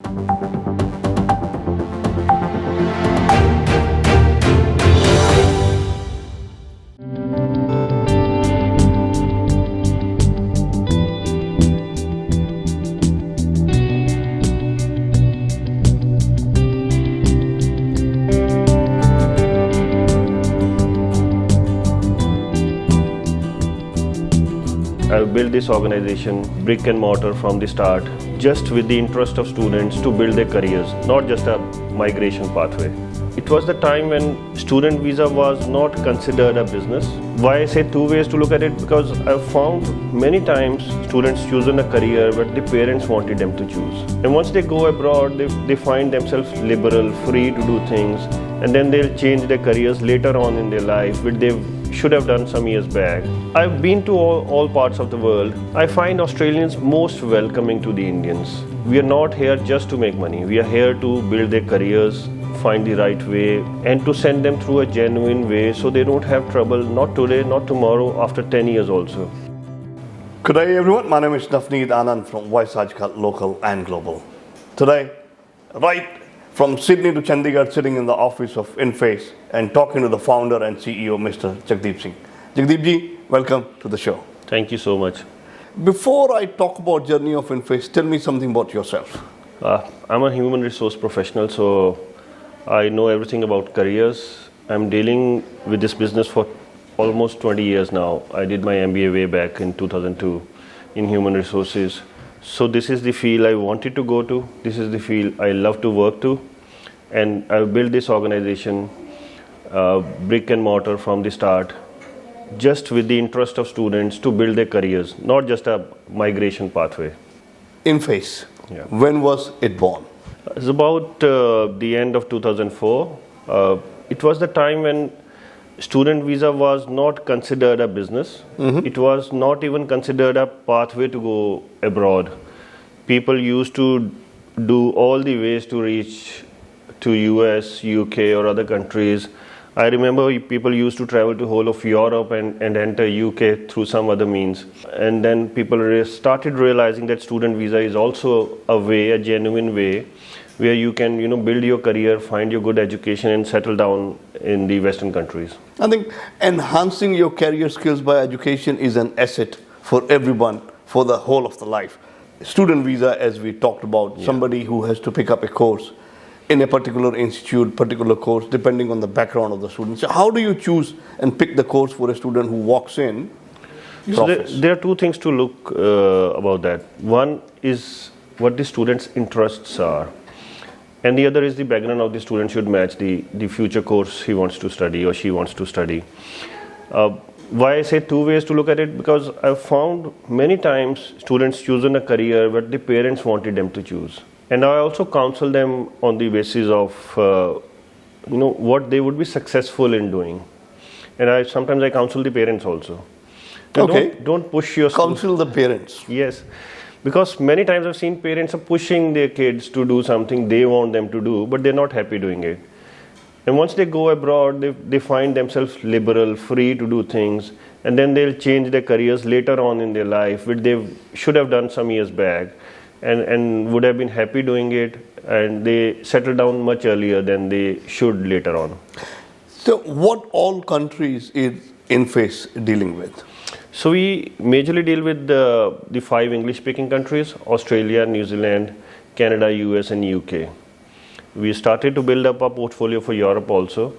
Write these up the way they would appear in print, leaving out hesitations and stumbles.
I've built this organization brick and mortar from the start, just with the interest of students to build their careers, not just a migration pathway. It was the time when student visa was not considered a business. Why I say two ways to look at it, because I've found many times students choosing a career but the parents wanted them to choose. And once they go abroad, they find themselves liberal, free to do things, and then they'll change their careers later on in their life, which they should have done some years back. I've been to all parts of the world. I find Australians most welcoming to the Indians. We are not here just to make money. We are here to build their careers, find the right way, and to send them through a genuine way so they don't have trouble, not today, not tomorrow, after 10 years also. Good day everyone, my name is Navneet Anand from aajKal Local and Global. Today, right from Sydney to Chandigarh, sitting in the office of INPHASE and talking to the founder and CEO, Mr. Jagdeep Singh. Jagdeep ji, welcome to the show. Thank you so much. Before I talk about journey of INPHASE, tell me something about yourself. I'm a human resource professional, so I know everything about careers. I'm dealing with this business for almost 20 years now. I did my MBA way back in 2002 in human resources. So this is the field I wanted to go to. This is the field I love to work to. And I've built this organization, brick and mortar from the start, just with the interest of students to build their careers, not just a migration pathway. INPHASE, Yeah. When was it born? It's about the end of 2004. It was the time when student visa was not considered a business. It was not even considered a pathway to go abroad. People used to do all the ways to reach to US, UK or other countries. I remember people used to travel to whole of Europe and enter UK through some other means. And then people started realizing that student visa is also a way, a genuine way, where you can, build your career, find your good education and settle down in the Western countries. I think enhancing your career skills by education is an asset for everyone for the whole of the life. Student visa, as we talked about, somebody who has to pick up a course in a particular institute, particular course, depending on the background of the student. So how do you choose and pick the course for a student who walks in your office? There are two things to look about that. One is what the student's interests are. And the other is the background of the student should match the future course he wants to study or she wants to study. Why I say two ways to look at it, because I've found many times students choosing a career but the parents wanted them to choose. And I also counsel them on the basis of what they would be successful in doing. And sometimes I counsel the parents also. Okay. Don't push your counsel the parents. Yes. Because many times I've seen parents are pushing their kids to do something they want them to do, but they're not happy doing it. And once they go abroad, they find themselves liberal, free to do things, and then they'll change their careers later on in their life, which they should have done some years back, and would have been happy doing it, and they settle down much earlier than they should later on. So what all countries is INPHASE dealing with? So we majorly deal with the 5 English-speaking countries: Australia, New Zealand, Canada, US and UK. We started to build up a portfolio for Europe also.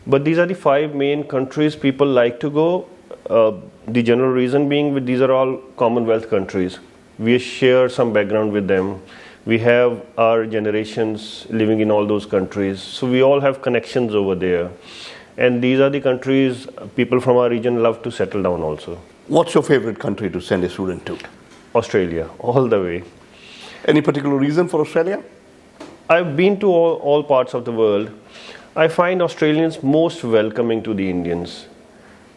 But these are the 5 main countries people like to go. The general reason being these are all Commonwealth countries. We share some background with them. We have our generations living in all those countries. So we all have connections over there. And these are the countries people from our region love to settle down also. What's your favorite country to send a student to? Australia, all the way. Any particular reason for Australia? I've been to all parts of the world. I find Australians most welcoming to the Indians.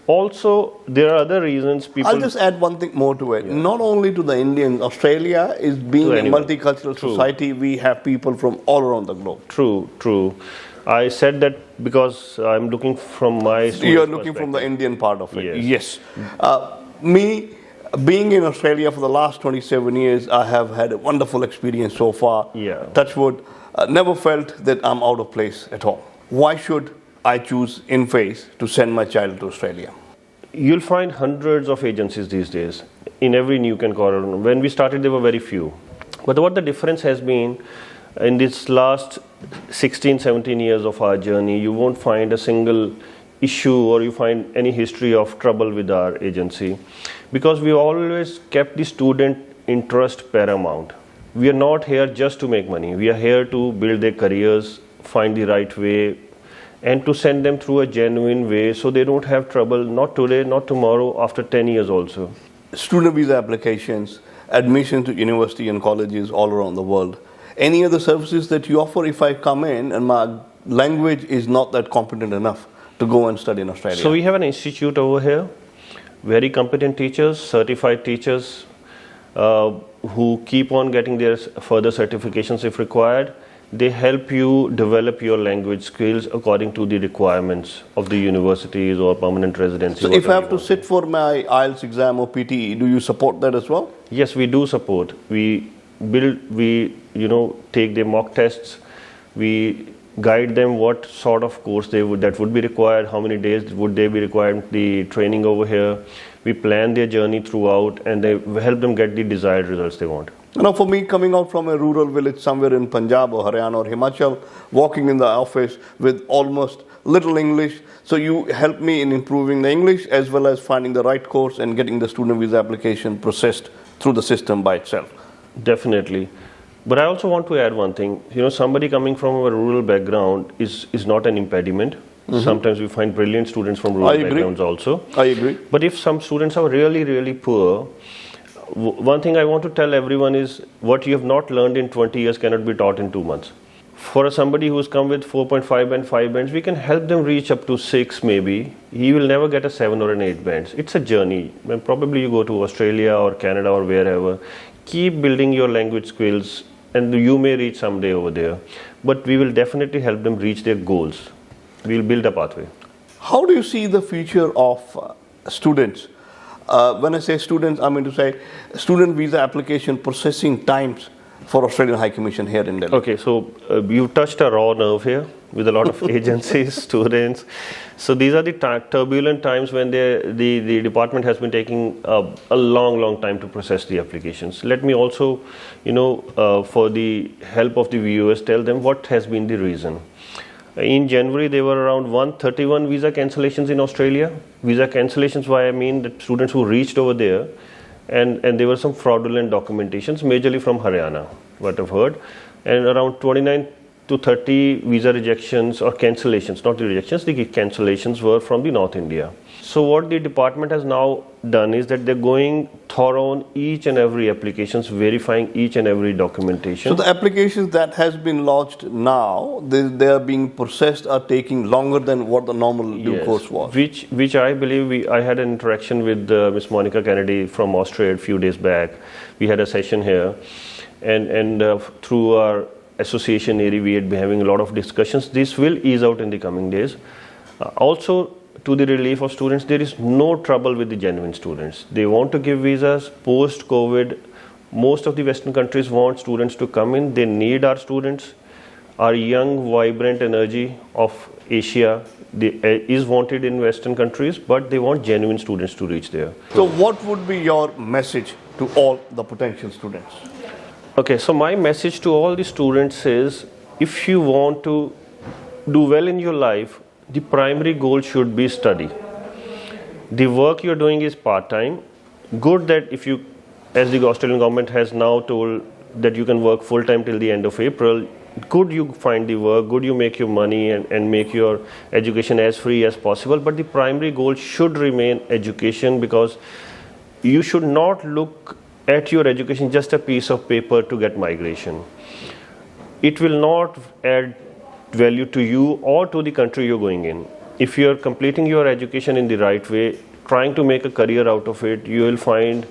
Also, there are other reasons people... I'll just add one thing more to it. Yeah. Not only to the Indians, Australia is being a multicultural society. We have people from all around the globe. True. I said that because I'm looking from my... You're looking from the Indian part of it. Yes. Me, Being in Australia for the last 27 years, I have had a wonderful experience so far. Yeah. Touch wood, never felt that I'm out of place at all. Why should I choose INPHASE to send my child to Australia? You'll find hundreds of agencies these days in every nook and corner. When we started, there were very few. But what the difference has been in this last 16, 17 years of our journey, you won't find a single issue or you find any history of trouble with our agency, because we always kept the student interest paramount. We are not here just to make money. We are here to build their careers, find the right way, and to send them through a genuine way so they don't have trouble, not today, not tomorrow, after 10 years also. Student visa applications, admission to university and colleges all around the world. Any other services that you offer if I come in and my language is not that competent enough to go and study in Australia? So we have an institute over here, very competent teachers, certified teachers who keep on getting their further certifications if required. They help you develop your language skills according to the requirements of the universities or permanent residency. So if I have to sit for my IELTS exam or PTE, do you support that as well? Yes, we do support. We take their mock tests. We guide them what sort of course that would be required, how many days would they be required, the training over here. We plan their journey throughout and they help them get the desired results they want. Now, for me, coming out from a rural village somewhere in Punjab or Haryana or Himachal, walking in the office with almost little English, so you help me in improving the English as well as finding the right course and getting the student visa application processed through the system by itself. Definitely. But I also want to add one thing. Somebody coming from a rural background is not an impediment. Mm-hmm. Sometimes we find brilliant students from rural backgrounds also. I agree. But if some students are really, really poor, one thing I want to tell everyone is what you have not learned in 20 years cannot be taught in 2 months. For somebody who's come with 4.5 and 5 bands, we can help them reach up to 6 maybe. He will never get a 7 or an 8 bands. It's a journey. When probably you go to Australia or Canada or wherever, keep building your language skills and you may reach someday over there. But we will definitely help them reach their goals. We'll build a pathway. How do you see the future of students? When I say students, I mean to say student visa application processing times for Australian High Commission here in Delhi. Okay, so you touched a raw nerve here with a lot of agencies, students. So these are the turbulent times when the department has been taking a long time to process the applications. Let me also, for the help of the viewers, tell them what has been the reason. In January, there were around 131 visa cancellations in Australia. Visa cancellations, why I mean that students who reached over there, and there were some fraudulent documentations, majorly from Haryana, what I've heard, and around 29 to 30 visa rejections or cancellations, not the rejections, the cancellations were from the North India. So what the department has now done is that they're going thorough on each and every applications, verifying each and every documentation. So the applications that has been lodged now, they are being processed are taking longer than what the normal due course was. Which I believe I had an interaction with Miss Monica Kennedy from Australia a few days back. We had a session here, and through our association area, we had been having a lot of discussions. This will ease out in the coming days. Also, to the relief of students, there is no trouble with the genuine students. They want to give visas post-COVID. Most of the Western countries want students to come in. They need our students. Our young, vibrant energy of Asia is wanted in Western countries, but they want genuine students to reach there. So what would be your message to all the potential students? Okay, so my message to all the students is, if you want to do well in your life, the primary goal should be study. The work you're doing is part-time. Good that if you, as the Australian government has now told that you can work full-time till the end of April, good you find the work, good you make your money and make your education as free as possible. But the primary goal should remain education, because you should not look at your education just a piece of paper to get migration. It will not add value to you or to the country you're going in. If you're completing your education in the right way, trying to make a career out of it, you will find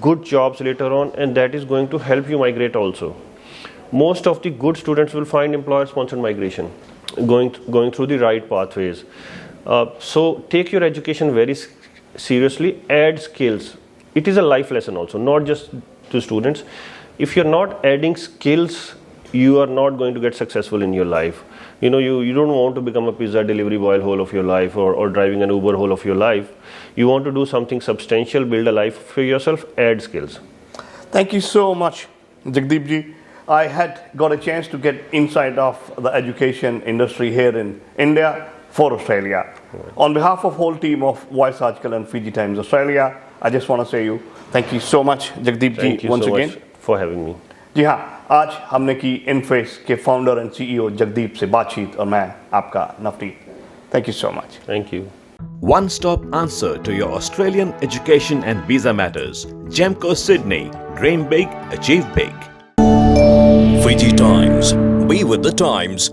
good jobs later on, and that is going to help you migrate also. Most of the good students will find employer-sponsored migration, going through the right pathways. So take your education very seriously, add skills. it is a life lesson also, not just to students. If you're not adding skills, you are not going to get successful in your life. You know, you don't want to become a pizza delivery boy whole of your life, or driving an Uber whole of your life. You want to do something substantial, build a life for yourself, add skills. Thank you so much, Jagdeep ji. I had got a chance to get insight of the education industry here in India for Australia. On behalf of whole team of Voice aajKal and Fiji Times Australia, I just want to say you thank you so much, Jagdeep Thank ji, you once so again. much for having me. जी हाँ, आज हमने की इनफेस के founder and CEO Jagdeep से बातचीत और मैं आपका Navneet. Thank you so much. Thank you. One-stop answer to your Australian education and visa matters. Gemco Sydney. Dream big, achieve big. Fiji Times. Be with the times.